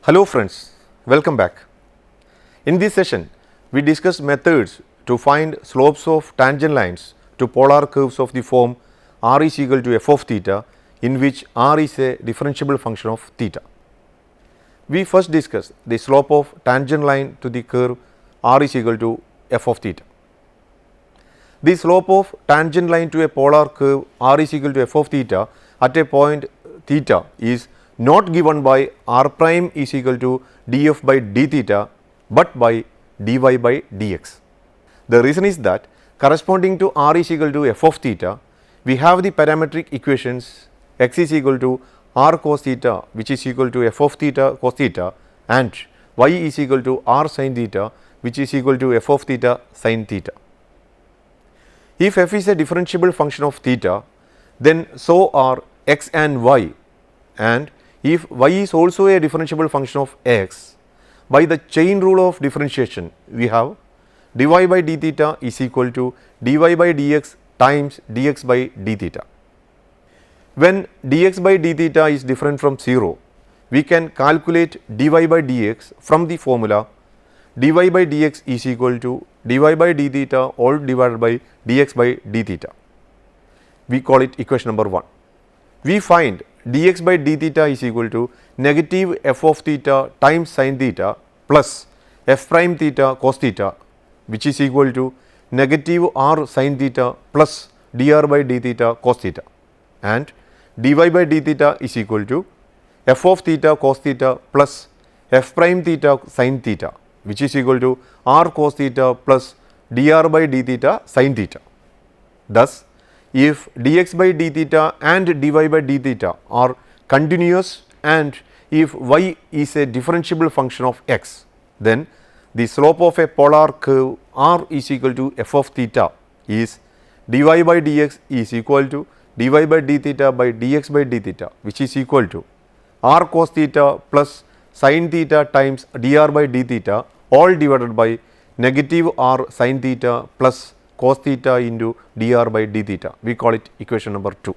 Hello friends, welcome back. In this session, we discussed methods to find slopes of tangent lines to polar curves of the form r is equal to f of theta, in which r is a differentiable function of theta. We first discussed the slope of tangent line to the curve r is equal to f of theta. The slope of tangent line to a polar curve r is equal to f of theta at a point theta is not given by r prime is equal to df by d theta, but by dy by dx. The reason is that corresponding to r is equal to f of theta, we have the parametric equations x is equal to r cos theta, which is equal to f of theta cos theta, and y is equal to r sin theta, which is equal to f of theta sin theta. If f is a differentiable function of theta, then so are x and y, and if y is also a differentiable function of x, by the chain rule of differentiation, we have dy by d theta is equal to dy by dx times dx by d theta. When dx by d theta is different from 0, we can calculate dy by dx from the formula dy by dx is equal to dy by d theta all divided by dx by d theta. We call it equation number 1. We find dx by d theta is equal to negative f of theta times sin theta plus f prime theta cos theta, which is equal to negative r sin theta plus dr by d theta cos theta, and dy by d theta is equal to f of theta cos theta plus f prime theta sin theta, which is equal to r cos theta plus dr by d theta sin theta. Thus, if dx by d theta and dy by d theta are continuous and if y is a differentiable function of x, then the slope of a polar curve r is equal to f of theta is dy by dx is equal to dy by d theta by dx by d theta, which is equal to r cos theta plus sin theta times dr by d theta all divided by negative r sin theta plus cos theta into dr by d theta. We call it equation number 2.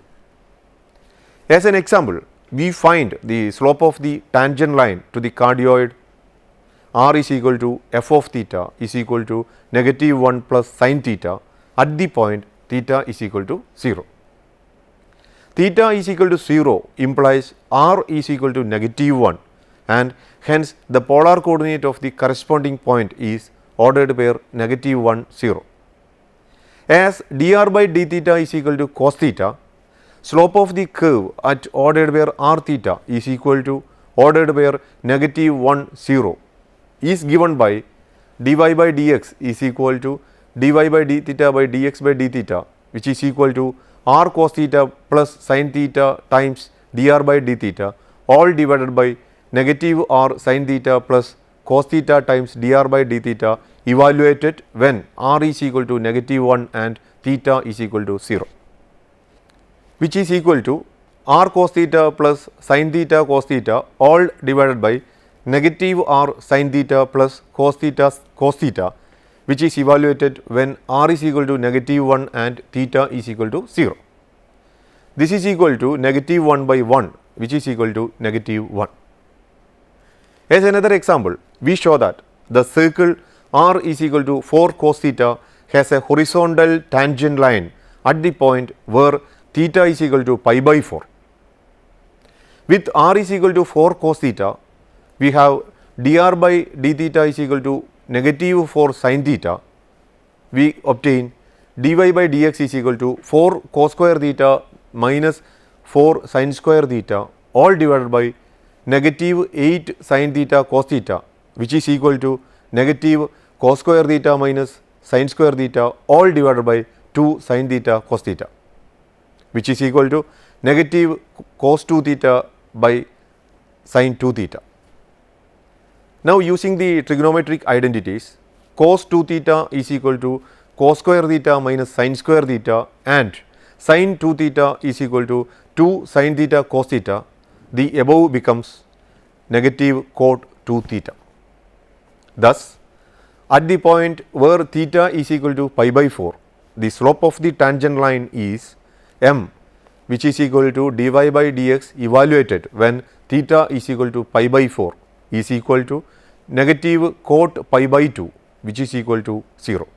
As an example, we find the slope of the tangent line to the cardioid r is equal to f of theta is equal to negative 1 plus sin theta at the point theta is equal to 0. Theta is equal to 0 implies r is equal to negative 1, and hence the polar coordinate of the corresponding point is ordered pair negative 1 0. As dr by d theta is equal to cos theta, slope of the curve at ordered pair r theta is equal to ordered pair negative 1 0 is given by dy by dx is equal to dy by d theta by dx by d theta, which is equal to r cos theta plus sin theta times dr by d theta all divided by negative r sin theta plus cos theta times dr by d theta evaluated when r is equal to negative 1 and theta is equal to 0, which is equal to r cos theta plus sin theta cos theta all divided by negative r sin theta plus cos theta, which is evaluated when r is equal to negative 1 and theta is equal to 0. This is equal to negative 1 by 1, which is equal to negative 1. As another example, we show that the circle r is equal to 4 cos theta has a horizontal tangent line at the point where theta is equal to pi by 4. With r is equal to 4 cos theta, we have dr by d theta is equal to negative 4 sin theta. We obtain dy by dx is equal to 4 cos square theta minus 4 sin square theta all divided by negative 8 sin theta cos theta, which is equal to negative cos square theta minus sin square theta all divided by 2 sin theta cos theta, which is equal to negative cos 2 theta by sin 2 theta. Now, using the trigonometric identities, cos 2 theta is equal to cos square theta minus sin square theta and sin 2 theta is equal to 2 sin theta cos theta, the above becomes negative cot 2 theta. Thus, at the point where theta is equal to pi by 4, the slope of the tangent line is m, which is equal to dy by dx evaluated when theta is equal to pi by 4, is equal to negative cot pi by 2, which is equal to 0,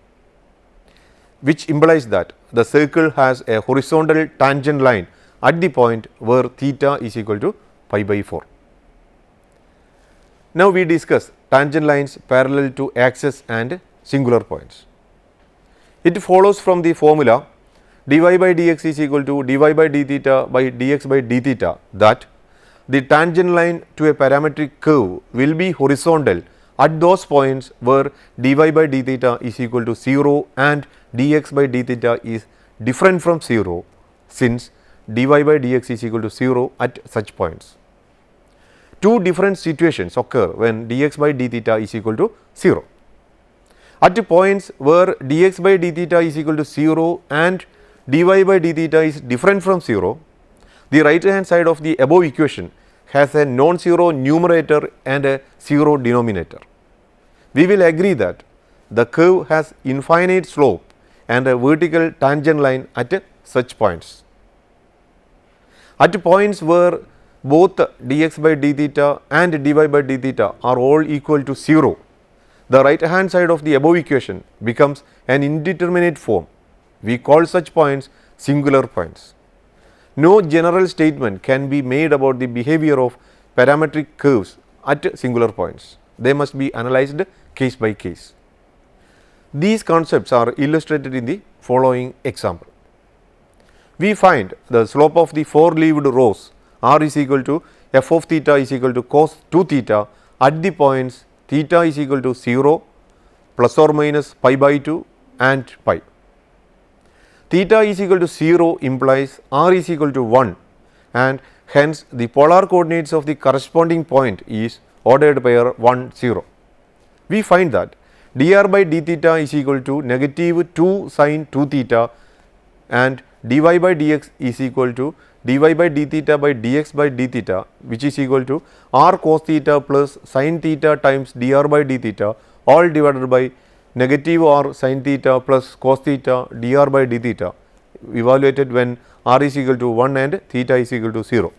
which implies that the circle has a horizontal tangent line at the point where theta is equal to pi by 4. Now, we discuss tangent lines parallel to axis and singular points. It follows from the formula dy by dx is equal to dy by d theta by dx by d theta that the tangent line to a parametric curve will be horizontal at those points where dy by d theta is equal to 0 and dx by d theta is different from 0, since dy by dx is equal to 0 at such points. Two different situations occur when dx by d theta is equal to 0. At points where dx by d theta is equal to 0 and dy by d theta is different from 0, the right hand side of the above equation has a non-zero numerator and a 0 denominator. We will agree that the curve has infinite slope and a vertical tangent line at such points. At points where both dx by d theta and dy by d theta are all equal to 0, the right hand side of the above equation becomes an indeterminate form. We call such points singular points. No general statement can be made about the behavior of parametric curves at singular points. They must be analyzed case by case. These concepts are illustrated in the following example. We find the slope of the four-leaved rose r is equal to f of theta is equal to cos 2 theta at the points theta is equal to 0, plus or minus pi by 2 and pi. Theta is equal to 0 implies r is equal to 1, and hence the polar coordinates of the corresponding point is ordered pair 1 0. We find that dr by d theta is equal to negative 2 sin 2 theta and dy by dx is equal to dy by d theta by dx by d theta, which is equal to r cos theta plus sin theta times dr by d theta, all divided by negative r sin theta plus cos theta dr by d theta, evaluated when r is equal to 1 and theta is equal to 0,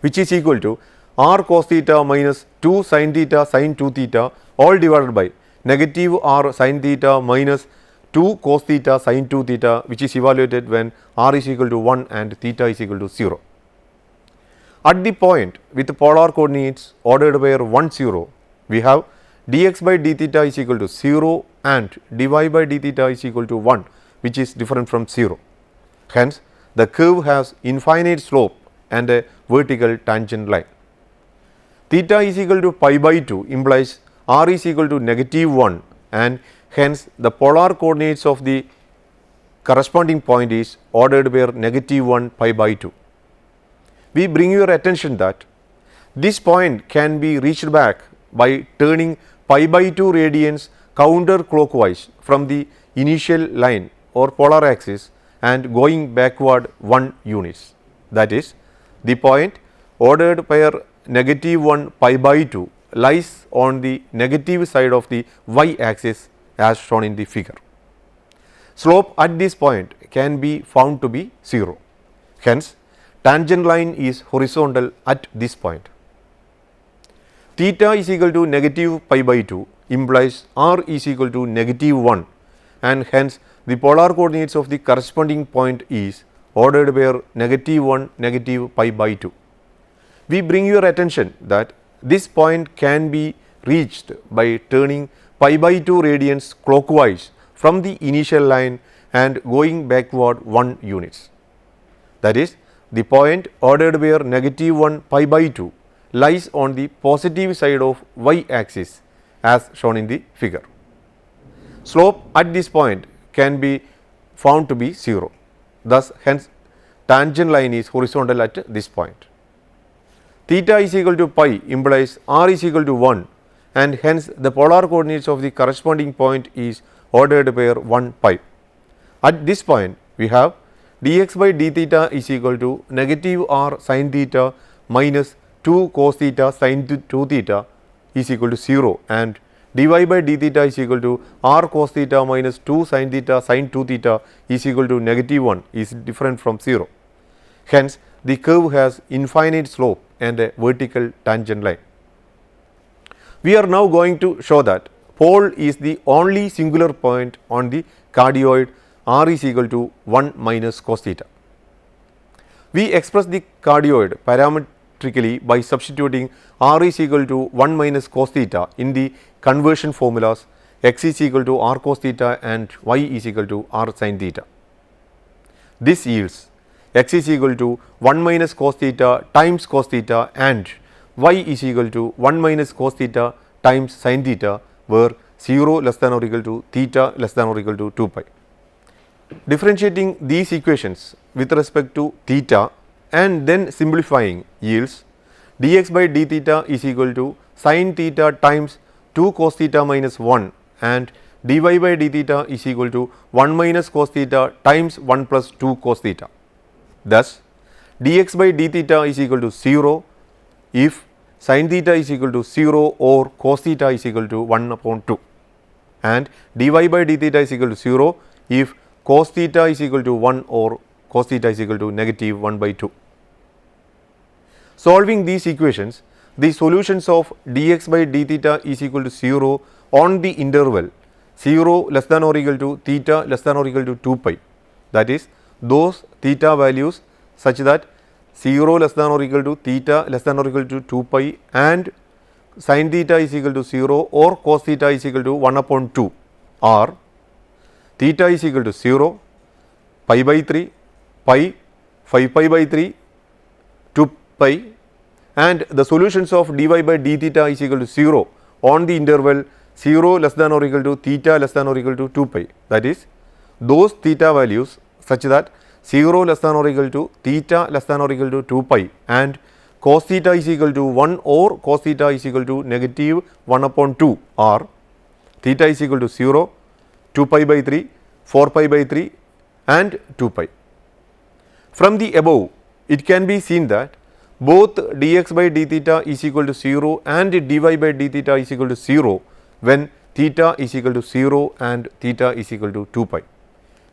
which is equal to r cos theta minus 2 sin theta sin 2 theta, all divided by negative r sin theta minus 2 cos theta sin 2 theta, which is evaluated when r is equal to 1 and theta is equal to 0. At the point with polar coordinates ordered pair 1 0, we have dx by d theta is equal to 0 and dy by d theta is equal to 1, which is different from 0. Hence, the curve has infinite slope and a vertical tangent line. Theta is equal to pi by 2 implies r is equal to negative 1, and hence the polar coordinates of the corresponding point is ordered pair negative 1 pi by 2. We bring your attention that this point can be reached back by turning pi by 2 radians counterclockwise from the initial line or polar axis and going backward 1 units. That is, the point ordered pair negative 1 pi by 2 lies on the negative side of the y axis as shown in the figure. Slope at this point can be found to be 0. Hence, tangent line is horizontal at this point. Theta is equal to negative pi by 2 implies r is equal to negative 1, and hence the polar coordinates of the corresponding point is ordered pair negative 1 negative pi by 2. We bring your attention that this point can be reached by turning pi by 2 radians clockwise from the initial line and going backward 1 units. That is, the point ordered pair negative 1 pi by 2 lies on the positive side of y axis as shown in the figure. Slope at this point can be found to be 0. Thus, hence tangent line is horizontal at this point. Theta is equal to pi implies r is equal to 1, and hence the polar coordinates of the corresponding point is ordered pair 1 pi. At this point, we have dx by d theta is equal to negative r sin theta minus 2 cos theta sin 2 theta is equal to 0, and dy by d theta is equal to r cos theta minus 2 sin theta sin 2 theta is equal to negative 1 is different from 0. Hence, the curve has infinite slope and a vertical tangent line. We are now going to show that pole is the only singular point on the cardioid r is equal to 1 minus cos theta. We express the cardioid parametrically by substituting r is equal to 1 minus cos theta in the conversion formulas x is equal to r cos theta and y is equal to r sin theta. This yields x is equal to 1 minus cos theta times cos theta and y is equal to 1 minus cos theta times sin theta, where 0 less than or equal to theta less than or equal to 2 pi. Differentiating these equations with respect to theta and then simplifying yields dx by d theta is equal to sin theta times 2 cos theta minus 1 and dy by d theta is equal to 1 minus cos theta times 1 plus 2 cos theta. Thus, dx by d theta is equal to 0 if sin theta is equal to 0 or cos theta is equal to 1 upon 2, and dy by d theta is equal to 0 if cos theta is equal to 1 or cos theta is equal to negative 1 by 2. Solving these equations, the solutions of dx by d theta is equal to 0 on the interval 0 less than or equal to theta less than or equal to 2 pi, that is those theta values such that 0 less than or equal to theta less than or equal to 2 pi and sin theta is equal to 0 or cos theta is equal to 1 upon 2 are theta is equal to 0, pi by 3, pi, 5 pi by 3, 2 pi, and the solutions of dy by d theta is equal to 0 on the interval 0 less than or equal to theta less than or equal to 2 pi, that is those theta values such that 0 less than or equal to theta less than or equal to 2 pi and cos theta is equal to 1 or cos theta is equal to negative 1 upon 2 are theta is equal to 0, 2 pi by 3, 4 pi by 3 and 2 pi. From the above, it can be seen that both dx by d theta is equal to 0 and dy by d theta is equal to 0 when theta is equal to 0 and theta is equal to 2 pi.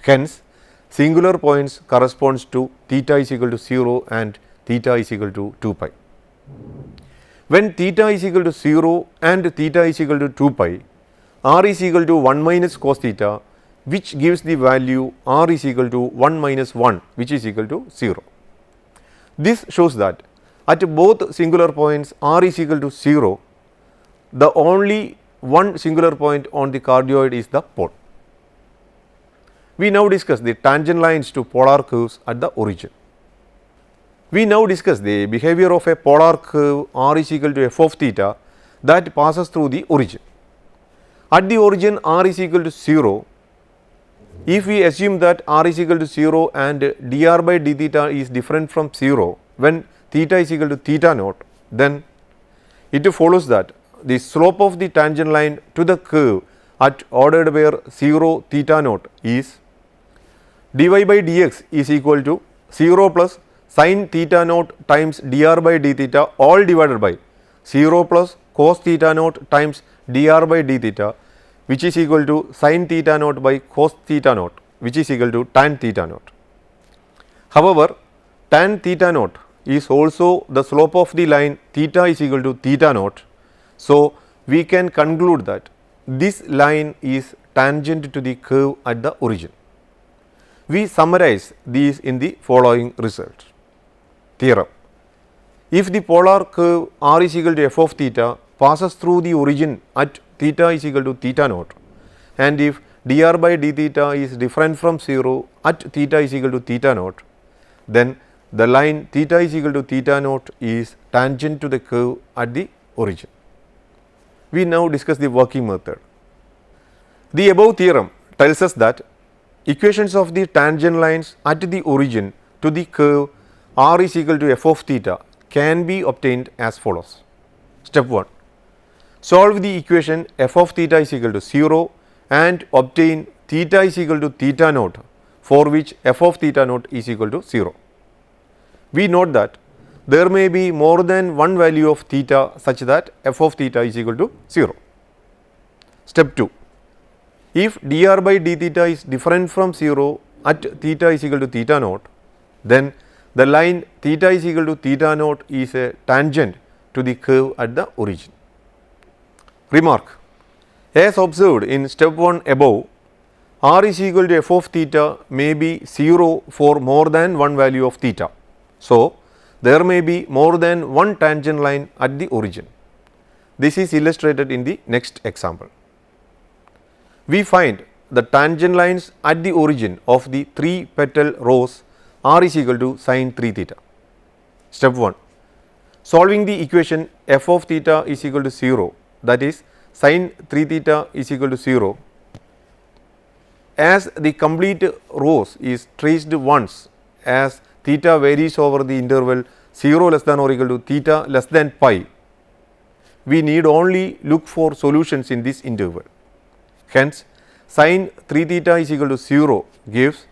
Hence, singular points corresponds to theta is equal to 0 and theta is equal to 2 pi. When theta is equal to 0 and theta is equal to 2 pi, r is equal to 1 minus cos theta, which gives the value r is equal to 1 minus 1, which is equal to 0. This shows that at both singular points r is equal to 0, the only one singular point on the cardioid is the pole. We now discuss the tangent lines to polar curves at the origin. We now discuss the behavior of a polar curve r is equal to f of theta that passes through the origin. At the origin r is equal to 0, if we assume that r is equal to 0 and dr by d theta is different from 0 when theta is equal to theta naught, then it follows that the slope of the tangent line to the curve at ordered where 0 theta naught is dy by dx is equal to 0 plus sin theta naught times dr by d theta all divided by 0 plus cos theta naught times dr by d theta, which is equal to sin theta naught by cos theta naught, which is equal to tan theta naught. However, tan theta naught is also the slope of the line theta is equal to theta naught. So, we can conclude that this line is tangent to the curve at the origin. We summarize these in the following result. Theorem: if the polar curve r is equal to f of theta passes through the origin at theta is equal to theta naught, and if dr by d theta is different from 0 at theta is equal to theta naught, then the line theta is equal to theta naught is tangent to the curve at the origin. We now discuss the working method. The above theorem tells us that equations of the tangent lines at the origin to the curve r is equal to f of theta can be obtained as follows. Step 1. Solve the equation f of theta is equal to 0 and obtain theta is equal to theta naught for which f of theta naught is equal to 0. We note that there may be more than one value of theta such that f of theta is equal to 0. Step 2. If dr by d theta is different from 0 at theta is equal to theta naught, then the line theta is equal to theta naught is a tangent to the curve at the origin. Remark: as observed in step 1 above, r is equal to f of theta may be 0 for more than one value of theta. So, there may be more than one tangent line at the origin. This is illustrated in the next example. We find the tangent lines at the origin of the 3 petal rose r is equal to sin 3 theta. Step 1. Solving the equation f of theta is equal to 0, that is sin 3 theta is equal to 0. As the complete rose is traced once as theta varies over the interval 0 less than or equal to theta less than pi, we need only look for solutions in this interval. Hence, sin 3 theta is equal to 0 gives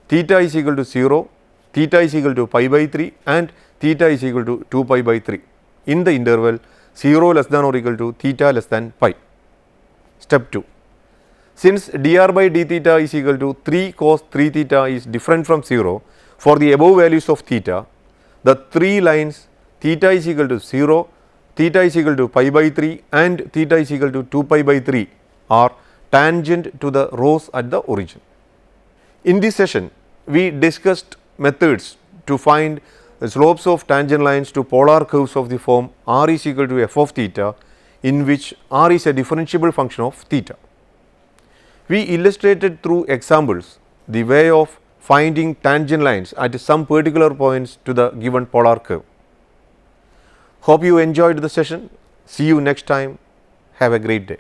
theta is equal to 0, theta is equal to pi by 3 and theta is equal to 2 pi by 3 in the interval 0 less than or equal to theta less than pi. Step 2. Since dr by d theta is equal to 3 cos 3 theta is different from 0 for the above values of theta, the 3 lines theta is equal to 0, theta is equal to pi by 3 and theta is equal to 2 pi by 3 are tangent to the rose at the origin. In this session, we discussed methods to find the slopes of tangent lines to polar curves of the form r is equal to f of theta, in which r is a differentiable function of theta. We illustrated through examples the way of finding tangent lines at some particular points to the given polar curve. Hope you enjoyed the session. See you next time. Have a great day.